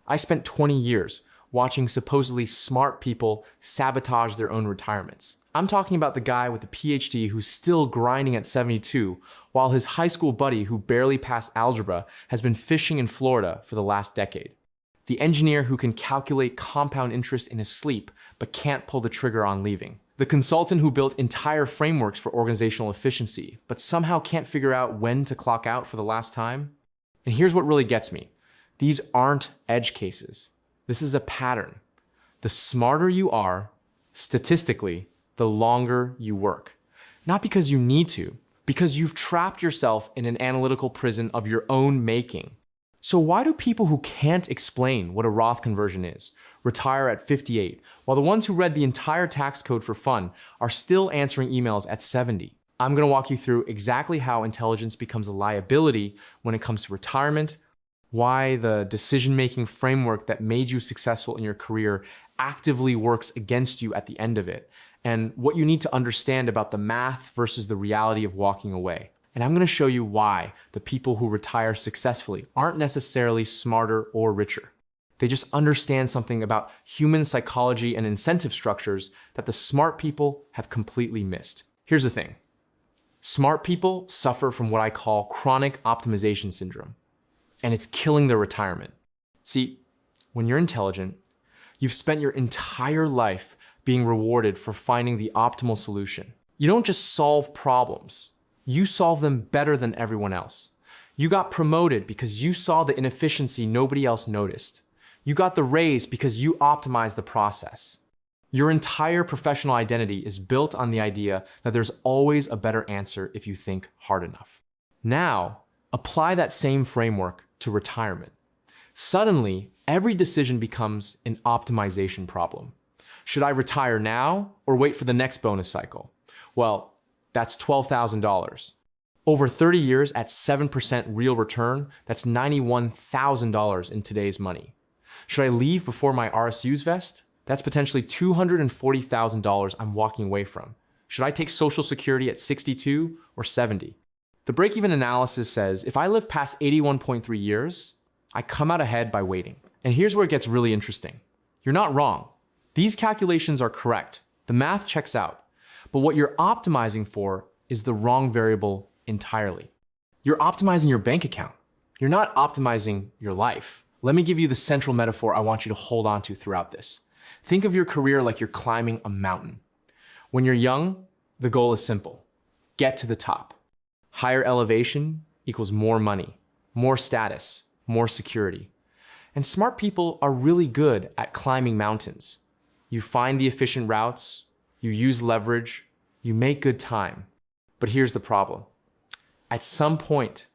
I spent 20 years watching supposedly smart people sabotage their own retirements. I'm talking about the guy with the PhD who's still grinding at 72, while his high school buddy who barely passed algebra has been fishing in Florida for the last decade. The engineer who can calculate compound interest in his sleep but can't pull the trigger on leaving. The consultant who built entire frameworks for organizational efficiency but somehow can't figure out when to clock out for the last time. And here's what really gets me. These aren't edge cases. This is a pattern. The smarter you are, statistically, the longer you work. Not because you need to, because you've trapped yourself in an analytical prison of your own making. So why do people who can't explain what a Roth conversion is retire at 58, while the ones who read the entire tax code for fun are still answering emails at 70? I'm going to walk you through exactly how intelligence becomes a liability when it comes to retirement, why the decision-making framework that made you successful in your career actively works against you at the end of it, and what you need to understand about the math versus the reality of walking away. And I'm going to show you why the people who retire successfully aren't necessarily smarter or richer. They just understand something about human psychology and incentive structures that the smart people have completely missed. Here's the thing. Smart people suffer from what I call chronic optimization syndrome, and it's killing their retirement. See, when you're intelligent, you've spent your entire life being rewarded for finding the optimal solution. You don't just solve problems. You solve them better than everyone else. You got promoted because you saw the inefficiency nobody else noticed. You got the raise because you optimized the process. Your entire professional identity is built on the idea that there's always a better answer if you think hard enough. Now, apply that same framework to retirement. Suddenly, every decision becomes an optimization problem. Should I retire now or wait for the next bonus cycle? Well, that's $12,000. Over 30 years at 7% real return, that's $91,000 in today's money. Should I leave before my RSUs vest? That's potentially $240,000 I'm walking away from. Should I take Social Security at 62 or 70? The break-even analysis says if I live past 81.3 years, I come out ahead by waiting. And here's where it gets really interesting. You're not wrong. These calculations are correct. The math checks out. But what you're optimizing for is the wrong variable entirely. You're optimizing your bank account. You're not optimizing your life. Let me give you the central metaphor I want you to hold on to throughout this. Think of your career like you're climbing a mountain. When you're young, the goal is simple. Get to the top. Higher elevation equals more money, more status, more security. And smart people are really good at climbing mountains. You find the efficient routes, you use leverage, you make good time. But here's the problem. At some point,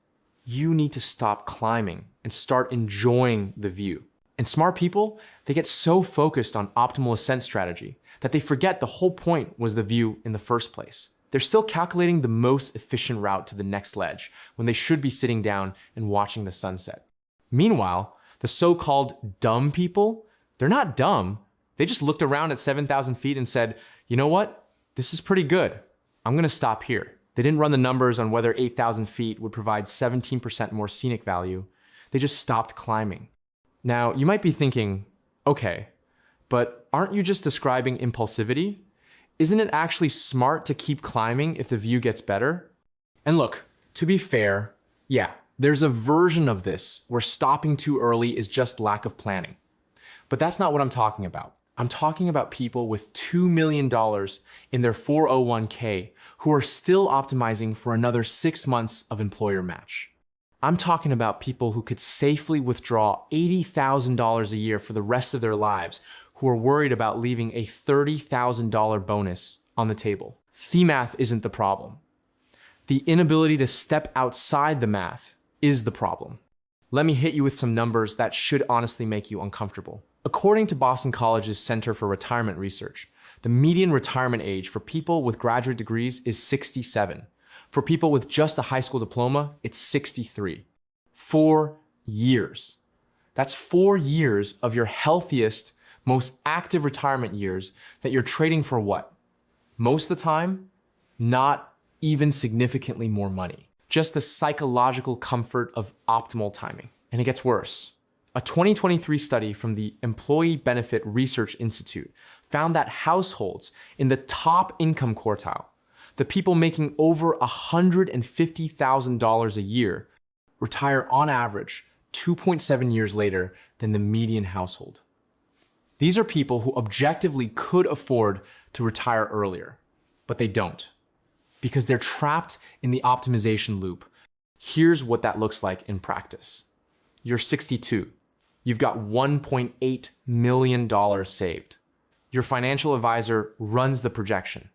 you need to stop climbing and start enjoying the view. And smart people, they get so focused on optimal ascent strategy that they forget the whole point was the view in the first place. They're still calculating the most efficient route to the next ledge when they should be sitting down and watching the sunset. Meanwhile, the so-called dumb people, they're not dumb. They just looked around at 7,000 feet and said, you know what? This is pretty good. I'm going to stop here. They didn't run the numbers on whether 8,000 feet would provide 17% more scenic value. They just stopped climbing. Now, you might be thinking, okay, but aren't you just describing impulsivity? Isn't it actually smart to keep climbing if the view gets better? And look, to be fair, yeah, there's a version of this where stopping too early is just lack of planning. But that's not what I'm talking about. I'm talking about people with $2 million in their 401k who are still optimizing for another 6 months of employer match. I'm talking about people who could safely withdraw $80,000 a year for the rest of their lives who are worried about leaving a $30,000 bonus on the table. The math isn't the problem. The inability to step outside the math is the problem. Let me hit you with some numbers that should honestly make you uncomfortable. According to Boston College's Center for Retirement Research, the median retirement age for people with graduate degrees is 67. For people with just a high school diploma, it's 63. 4 years. That's 4 years of your healthiest, most active retirement years that you're trading for what? Most of the time, not even significantly more money. Just the psychological comfort of optimal timing. And it gets worse. A 2023 study from the Employee Benefit Research Institute found that households in the top income quartile, the people making over $150,000 a year, retire on average 2.7 years later than the median household. These are people who objectively could afford to retire earlier, but they don't because they're trapped in the optimization loop. Here's what that looks like in practice. You're 62. You've got $1.8 million saved. Your financial advisor runs the projection.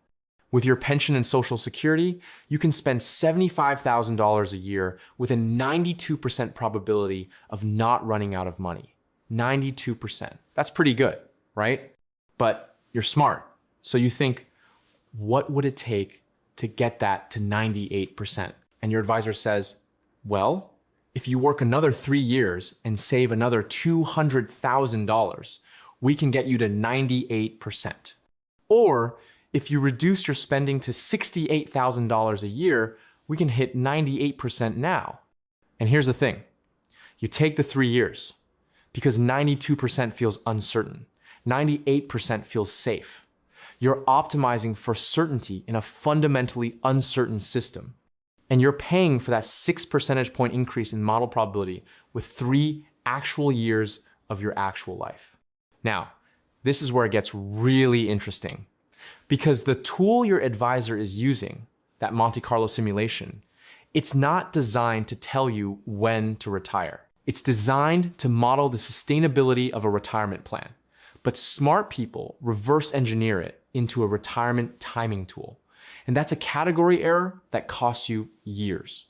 With your pension and Social Security, you can spend $75,000 a year with a 92% probability of not running out of money. 92%. That's pretty good, right? But you're smart. So you think, what would it take to get that to 98%? And your advisor says, well, if you work another 3 years and save another $200,000, we can get you to 98%. Or if you reduce your spending to $68,000 a year, we can hit 98% now. And here's the thing. You take the 3 years because 92% feels uncertain. 98% feels safe. You're optimizing for certainty in a fundamentally uncertain system. And you're paying for that 6 percentage point increase in model probability with 3 actual years of your actual life. Now, this is where it gets really interesting because the tool your advisor is using, that Monte Carlo simulation, it's not designed to tell you when to retire. It's designed to model the sustainability of a retirement plan. But smart people reverse engineer it into a retirement timing tool. And that's a category error that costs you years.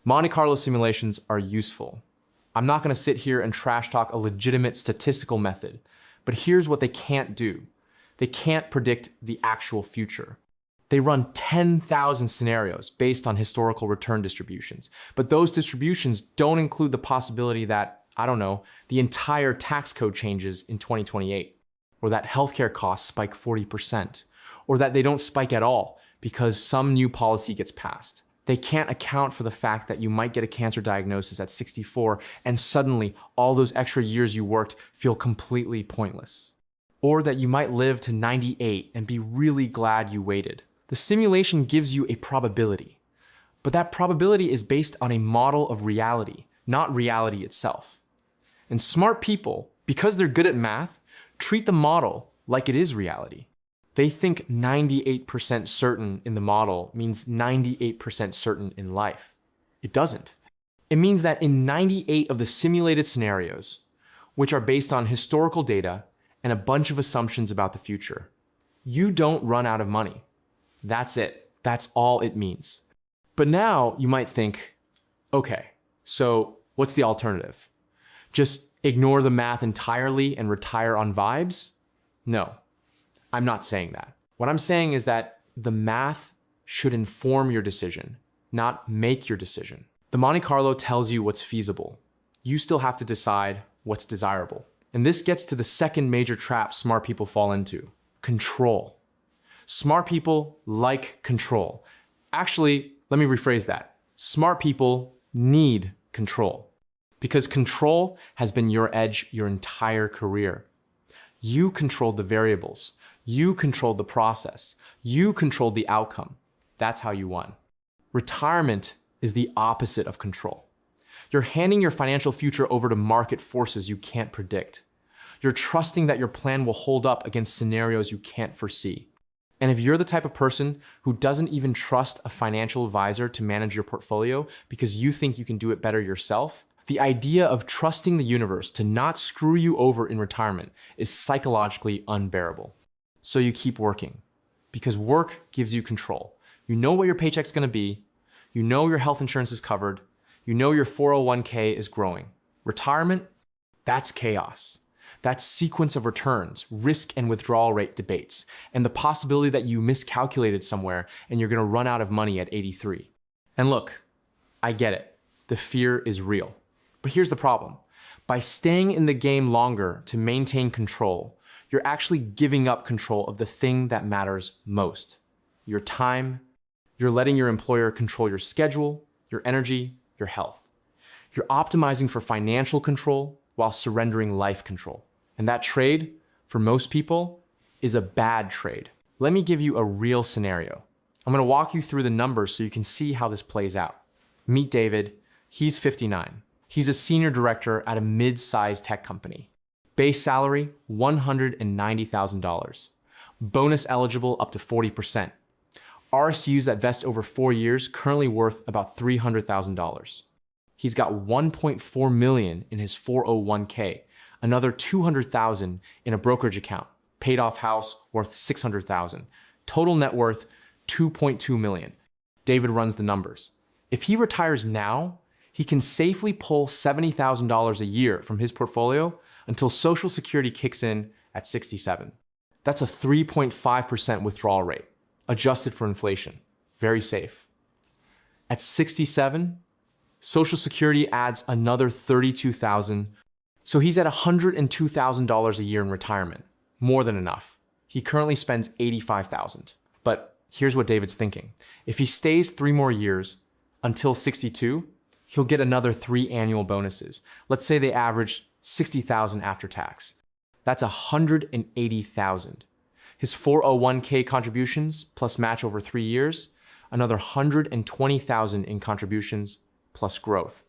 Monte Carlo simulations are useful. I'm not going to sit here and trash talk a legitimate statistical method, but here's what they can't do. They can't predict the actual future. They run 10,000 scenarios based on historical return distributions, but those distributions don't include the possibility that, I don't know, the entire tax code changes in 2028, or that healthcare costs spike 40%, or that they don't spike at all because some new policy gets passed. They can't account for the fact that you might get a cancer diagnosis at 64 and suddenly all those extra years you worked feel completely pointless. Or that you might live to 98 and be really glad you waited. The simulation gives you a probability, but that probability is based on a model of reality, not reality itself. And smart people, because they're good at math, treat the model like it is reality. They think 98% certain in the model means 98% certain in life. It doesn't. It means that in 98 of the simulated scenarios, which are based on historical data and a bunch of assumptions about the future, you don't run out of money. That's it. That's all it means. But now you might think, okay, so what's the alternative? Just ignore the math entirely and retire on vibes? No. I'm not saying that. What I'm saying is that the math should inform your decision, not make your decision. The Monte Carlo tells you what's feasible. You still have to decide what's desirable. And this gets to the second major trap smart people fall into: control. Smart people like control. Actually, let me rephrase that. Smart people need control because control has been your edge your entire career. You controlled the variables. You controlled the process. You controlled the outcome. That's how you won. Retirement is the opposite of control. You're handing your financial future over to market forces you can't predict. You're trusting that your plan will hold up against scenarios you can't foresee. And if you're the type of person who doesn't even trust a financial advisor to manage your portfolio because you think you can do it better yourself, the idea of trusting the universe to not screw you over in retirement is psychologically unbearable. So you keep working because work gives you control. You know what your paycheck's going to be. You know your health insurance is covered. You know your 401k is growing. Retirement, that's chaos. That's sequence of returns, risk and withdrawal rate debates, and the possibility that you miscalculated somewhere and you're going to run out of money at 83. And look, I get it. The fear is real. But here's the problem. By staying in the game longer to maintain control, you're actually giving up control of the thing that matters most: your time. You're letting your employer control your schedule, your energy, your health. You're optimizing for financial control, while surrendering life control. And that trade, for most people, is a bad trade. Let me give you a real scenario. I'm gonna walk you through the numbers so you can see how this plays out. Meet David. He's 59. He's a senior director at a mid-sized tech company. Base salary, $190,000. Bonus eligible up to 40%. RSUs that vest over 4 years, currently worth about $300,000. He's got $1.4 million in his 401k, another $200,000 in a brokerage account, paid off house worth $600,000. Total net worth, $2.2 million. David runs the numbers. If he retires now, he can safely pull $70,000 a year from his portfolio until Social Security kicks in at 67. That's a 3.5% withdrawal rate, adjusted for inflation. Very safe. At 67, Social Security adds another $32,000, so he's at $102,000 a year in retirement. More than enough. He currently spends $85,000. But here's what David's thinking. If he stays 3 more years until 62, he'll get another 3 annual bonuses. Let's say they average $60,000 after tax. That's $180,000. His 401k contributions plus match over 3 years, another $120,000 in contributions plus growth.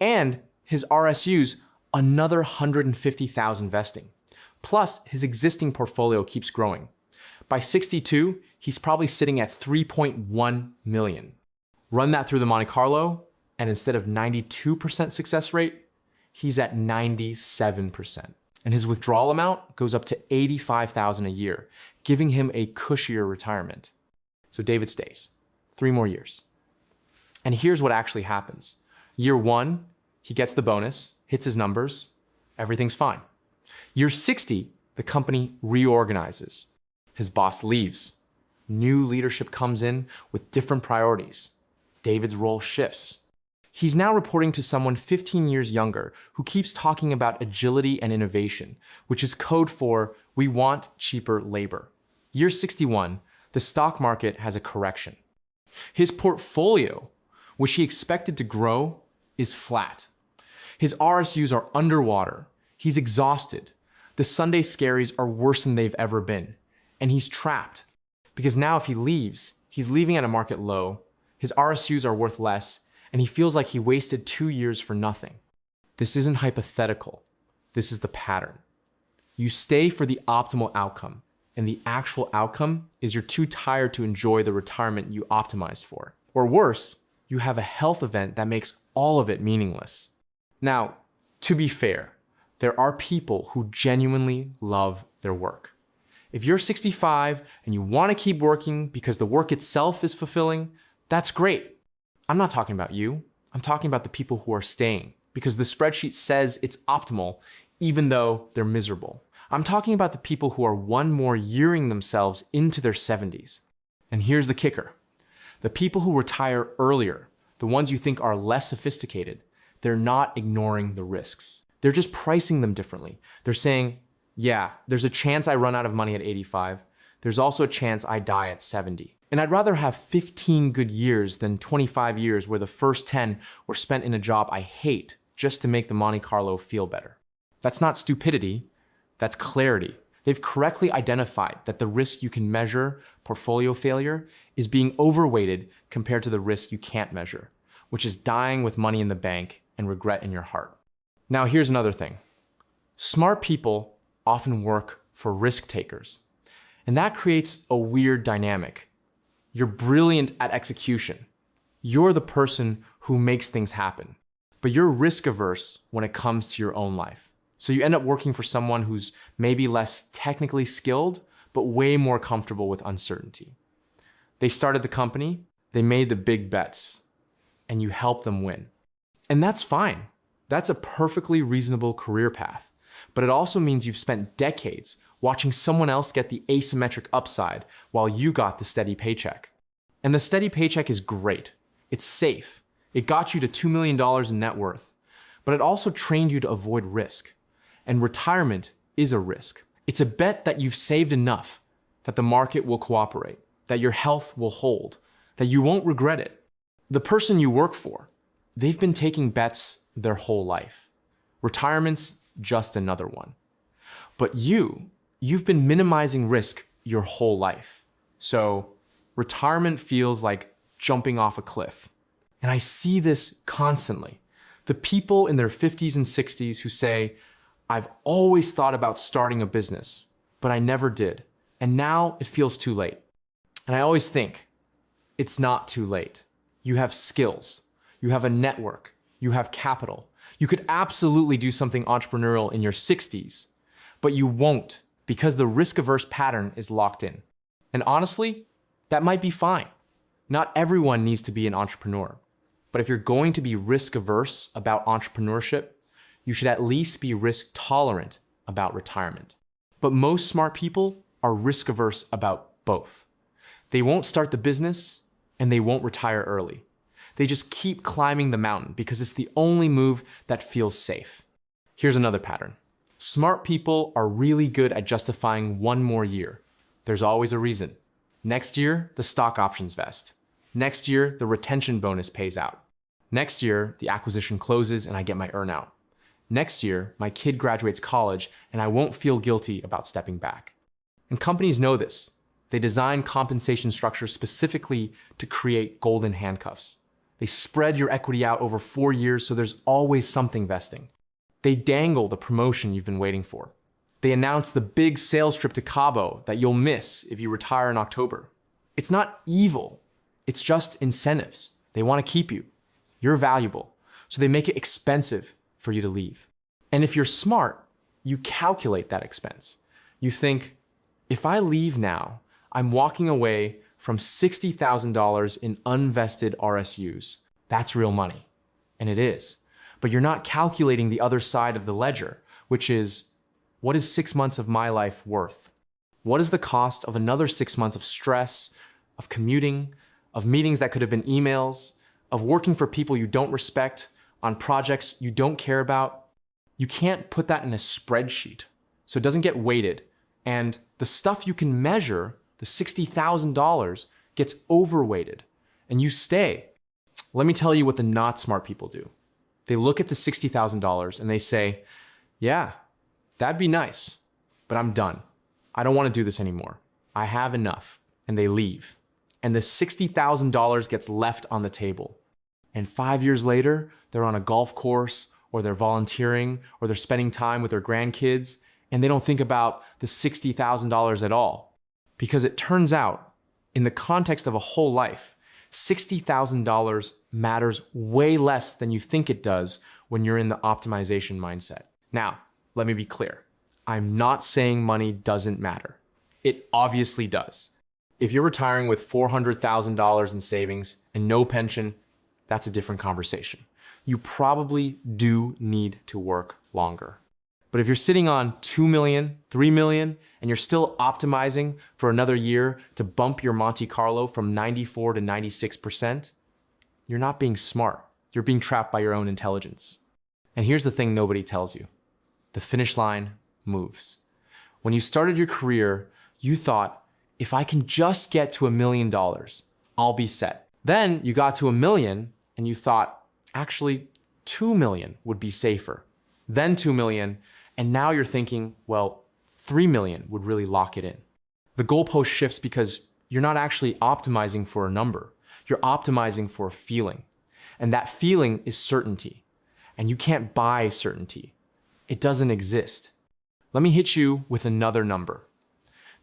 And his RSUs, another $150,000 vesting. Plus, his existing portfolio keeps growing. By 62, he's probably sitting at $3.1 million. Run that through the Monte Carlo, and instead of 92% success rate, he's at 97%. And his withdrawal amount goes up to $85,000 a year, giving him a cushier retirement. So David stays 3 more years. And here's what actually happens. Year 1, he gets the bonus, hits his numbers, everything's fine. Year 60, the company reorganizes. His boss leaves. New leadership comes in with different priorities. David's role shifts. He's now reporting to someone 15 years younger who keeps talking about agility and innovation, which is code for we want cheaper labor. Year 61, the stock market has a correction. His portfolio, which he expected to grow, is flat. His RSUs are underwater. He's exhausted. The Sunday scaries are worse than they've ever been. And he's trapped. Because now if he leaves, he's leaving at a market low, his RSUs are worth less, and he feels like he wasted 2 years for nothing. This isn't hypothetical. This is the pattern. You stay for the optimal outcome, and the actual outcome is you're too tired to enjoy the retirement you optimized for. Or worse, you have a health event that makes all of it meaningless. Now, to be fair, there are people who genuinely love their work. If you're 65 and you want to keep working because the work itself is fulfilling, that's great. I'm not talking about you. I'm talking about the people who are staying because the spreadsheet says it's optimal even though they're miserable. I'm talking about the people who are one more yearing themselves into their 70s. And here's the kicker. The people who retire earlier, the ones you think are less sophisticated, they're not ignoring the risks. They're just pricing them differently. They're saying, yeah, there's a chance I run out of money at 85. There's also a chance I die at 70. And I'd rather have 15 good years than 25 years where the first 10 were spent in a job I hate just to make the Monte Carlo feel better. That's not stupidity, that's clarity. They've correctly identified that the risk you can measure, portfolio failure, is being overweighted compared to the risk you can't measure, which is dying with money in the bank and regret in your heart. Now here's another thing. Smart people often work for risk takers, and that creates a weird dynamic. You're brilliant at execution. You're the person who makes things happen, but you're risk averse when it comes to your own life. So you end up working for someone who's maybe less technically skilled, but way more comfortable with uncertainty. They started the company, they made the big bets, and you help them win. And that's fine. That's a perfectly reasonable career path. But it also means you've spent decades watching someone else get the asymmetric upside while you got the steady paycheck. And the steady paycheck is great. It's safe. It got you to $2 million in net worth. But it also trained you to avoid risk. And retirement is a risk. It's a bet that you've saved enough, that the market will cooperate, that your health will hold, that you won't regret it. The person you work for, they've been taking bets their whole life. Retirement's just another one. But you've been minimizing risk your whole life. So retirement feels like jumping off a cliff. And I see this constantly. The people in their 50s and 60s who say, I've always thought about starting a business, but I never did. And now it feels too late. And I always think, it's not too late. You have skills. You have a network. You have capital. You could absolutely do something entrepreneurial in your 60s, but you won't because the risk-averse pattern is locked in. And honestly, that might be fine. Not everyone needs to be an entrepreneur. But if you're going to be risk-averse about entrepreneurship, you should at least be risk-tolerant about retirement. But most smart people are risk-averse about both. They won't start the business and they won't retire early. They just keep climbing the mountain because it's the only move that feels safe. Here's another pattern. Smart people are really good at justifying one more year. There's always a reason. Next year, the stock options vest. Next year, the retention bonus pays out. Next year, the acquisition closes and I get my earnout. Next year, my kid graduates college and I won't feel guilty about stepping back. And companies know this. They design compensation structures specifically to create golden handcuffs. They spread your equity out over 4 years so there's always something vesting. They dangle the promotion you've been waiting for. They announce the big sales trip to Cabo that you'll miss if you retire in October. It's not evil. It's just incentives. They want to keep you. You're valuable. So they make it expensive for you to leave. And if you're smart, you calculate that expense. You think, if I leave now, I'm walking away from $60,000 in unvested RSUs. That's real money. And it is. But you're not calculating the other side of the ledger, which is, what is 6 months of my life worth? What is the cost of another 6 months of stress, of commuting, of meetings that could have been emails, of working for people you don't respect, on projects you don't care about? You can't put that in a spreadsheet, so it doesn't get weighted. And the stuff you can measure, the $60,000, gets overweighted, and you stay. Let me tell you what the not smart people do. They look at the $60,000 and they say, yeah, that'd be nice, but I'm done. I don't want to do this anymore. I have enough. And they leave. And the $60,000 gets left on the table. And 5 years later, they're on a golf course, or they're volunteering, or they're spending time with their grandkids, and they don't think about the $60,000 at all. Because it turns out, in the context of a whole life, $60,000 matters way less than you think it does when you're in the optimization mindset. Now, let me be clear. I'm not saying money doesn't matter. It obviously does. If you're retiring with $400,000 in savings and no pension, that's a different conversation. You probably do need to work longer. But if you're sitting on $2 million, $3 million, and you're still optimizing for another year to bump your Monte Carlo from 94 to 96%, you're not being smart. You're being trapped by your own intelligence. And here's the thing nobody tells you. The finish line moves. When you started your career, you thought, if I can just get to $1 million, I'll be set. Then you got to $1 million and you thought, actually, 2 million would be safer. Then 2 million, and now you're thinking, well, 3 million would really lock it in. The goalpost shifts because you're not actually optimizing for a number. You're optimizing for a feeling. And that feeling is certainty. And you can't buy certainty. It doesn't exist. Let me hit you with another number.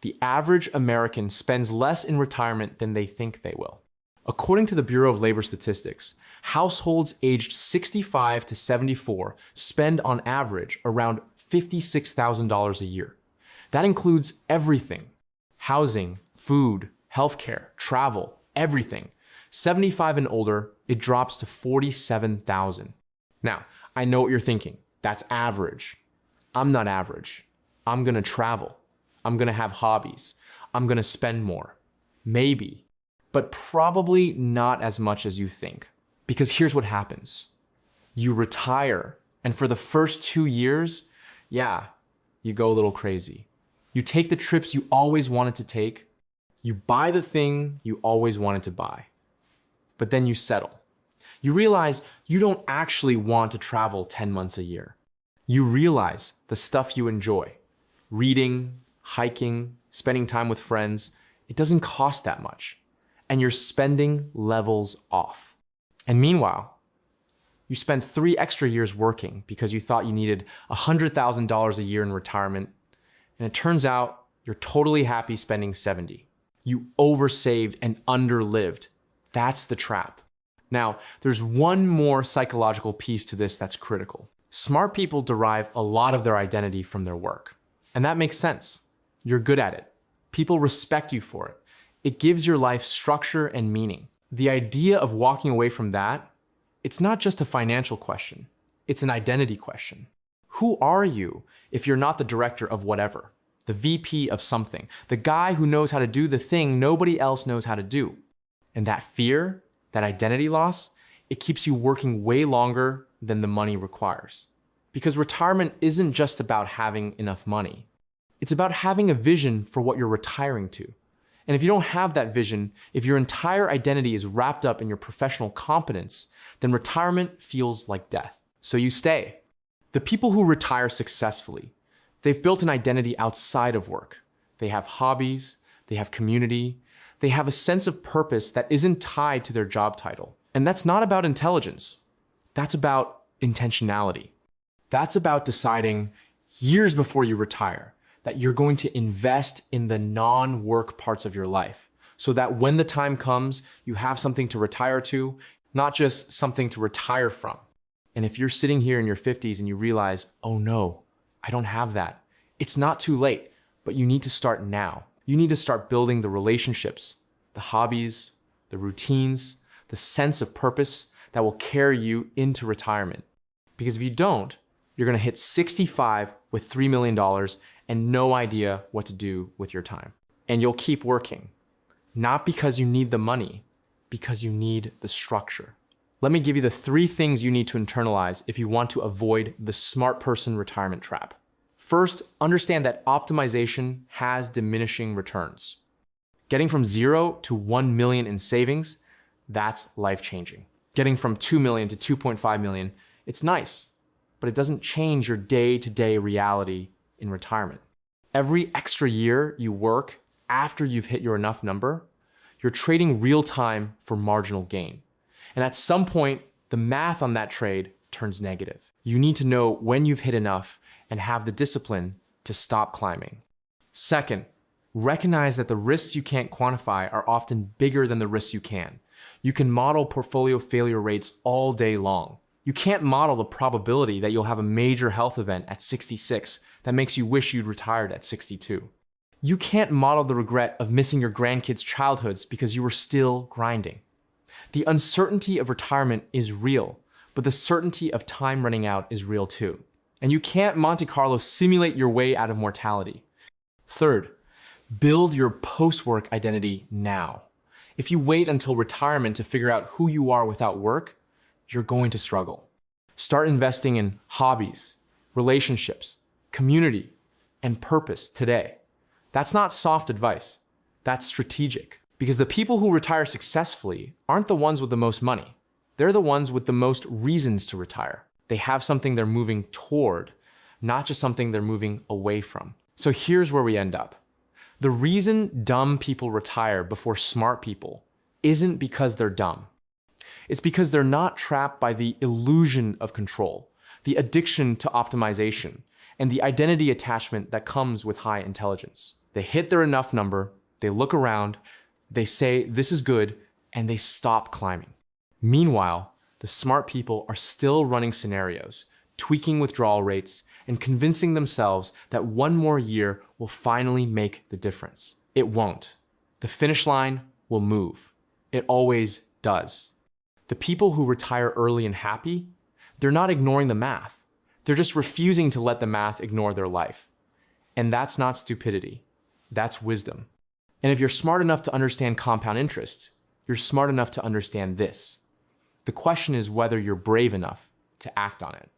The average American spends less in retirement than they think they will. According to the Bureau of Labor Statistics, households aged 65 to 74 spend on average around $56,000 a year. That includes everything: housing, food, healthcare, travel, everything. 75 and older, it drops to $47,000. Now, I know what you're thinking. That's average. I'm not average. I'm gonna travel. I'm gonna have hobbies. I'm gonna spend more. Maybe, but probably not as much as you think. Because here's what happens. You retire, and for the first 2 years, yeah, you go a little crazy. You take the trips you always wanted to take. You buy the thing you always wanted to buy. But then you settle. You realize you don't actually want to travel 10 months a year. You realize the stuff you enjoy, reading, hiking, spending time with friends, it doesn't cost that much. And your spending levels off. And meanwhile, you spent 3 extra years working because you thought you needed $100,000 a year in retirement, and it turns out you're totally happy spending 70. You oversaved and underlived. That's the trap. Now, there's one more psychological piece to this that's critical. Smart people derive a lot of their identity from their work. And that makes sense. You're good at it. People respect you for it. It gives your life structure and meaning. The idea of walking away from that, it's not just a financial question. It's an identity question. Who are you if you're not the director of whatever, the VP of something, the guy who knows how to do the thing nobody else knows how to do? And that fear, that identity loss, it keeps you working way longer than the money requires. Because retirement isn't just about having enough money. It's about having a vision for what you're retiring to. And if you don't have that vision, if your entire identity is wrapped up in your professional competence, then retirement feels like death. So you stay. The people who retire successfully, they've built an identity outside of work. They have hobbies, they have community, they have a sense of purpose that isn't tied to their job title. And that's not about intelligence. That's about intentionality. That's about deciding years before you retire that you're going to invest in the non-work parts of your life so that when the time comes, you have something to retire to, not just something to retire from. And if you're sitting here in your 50s and you realize, oh no, I don't have that, it's not too late, but you need to start now. You need to start building the relationships, the hobbies, the routines, the sense of purpose that will carry you into retirement. Because if you don't, you're going to hit 65 with $3 million and no idea what to do with your time. And you'll keep working, not because you need the money, because you need the structure. Let me give you the 3 things you need to internalize if you want to avoid the smart person retirement trap. First, understand that optimization has diminishing returns. Getting from 0 to 1 million in savings, that's life-changing. Getting from 2 million to 2.5 million, it's nice, but it doesn't change your day-to-day reality in retirement. Every extra year you work after you've hit your enough number, you're trading real time for marginal gain. And at some point, the math on that trade turns negative. You need to know when you've hit enough and have the discipline to stop climbing. Second, recognize that the risks you can't quantify are often bigger than the risks you can. You can model portfolio failure rates all day long. You can't model the probability that you'll have a major health event at 66 that makes you wish you'd retired at 62. You can't model the regret of missing your grandkids' childhoods because you were still grinding. The uncertainty of retirement is real, but the certainty of time running out is real too. And you can't Monte Carlo simulate your way out of mortality. Third, build your post-work identity now. If you wait until retirement to figure out who you are without work, you're going to struggle. Start investing in hobbies, relationships, community, and purpose today. That's not soft advice. That's strategic. Because the people who retire successfully aren't the ones with the most money. They're the ones with the most reasons to retire. They have something they're moving toward, not just something they're moving away from. So here's where we end up. The reason dumb people retire before smart people isn't because they're dumb. It's because they're not trapped by the illusion of control, the addiction to optimization, and the identity attachment that comes with high intelligence. They hit their enough number, they look around, they say, this is good, and they stop climbing. Meanwhile, the smart people are still running scenarios, tweaking withdrawal rates, and convincing themselves that one more year will finally make the difference. It won't. The finish line will move. It always does. The people who retire early and happy, they're not ignoring the math. They're just refusing to let the math ignore their life. And that's not stupidity. That's wisdom. And if you're smart enough to understand compound interest, you're smart enough to understand this. The question is whether you're brave enough to act on it.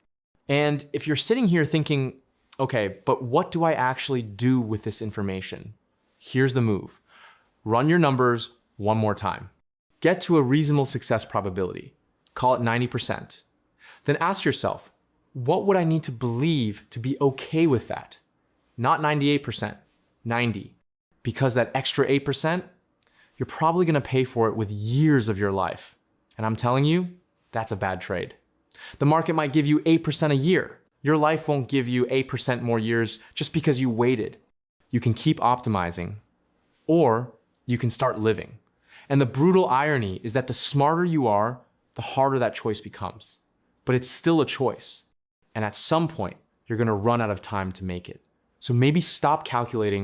And if you're sitting here thinking, okay, but what do I actually do with this information? Here's the move. Run your numbers one more time. Get to a reasonable success probability. Call it 90%. Then ask yourself, What would I need to believe to be okay with that? Not 98%, 90. Because that extra 8%, you're probably gonna pay for it with years of your life. And I'm telling you, that's a bad trade. The market might give you 8% a year. Your life won't give you 8% more years just because you waited. You can keep optimizing, or you can start living. And the brutal irony is that the smarter you are, the harder that choice becomes. But it's still a choice. And at some point, you're gonna run out of time to make it. So maybe stop calculating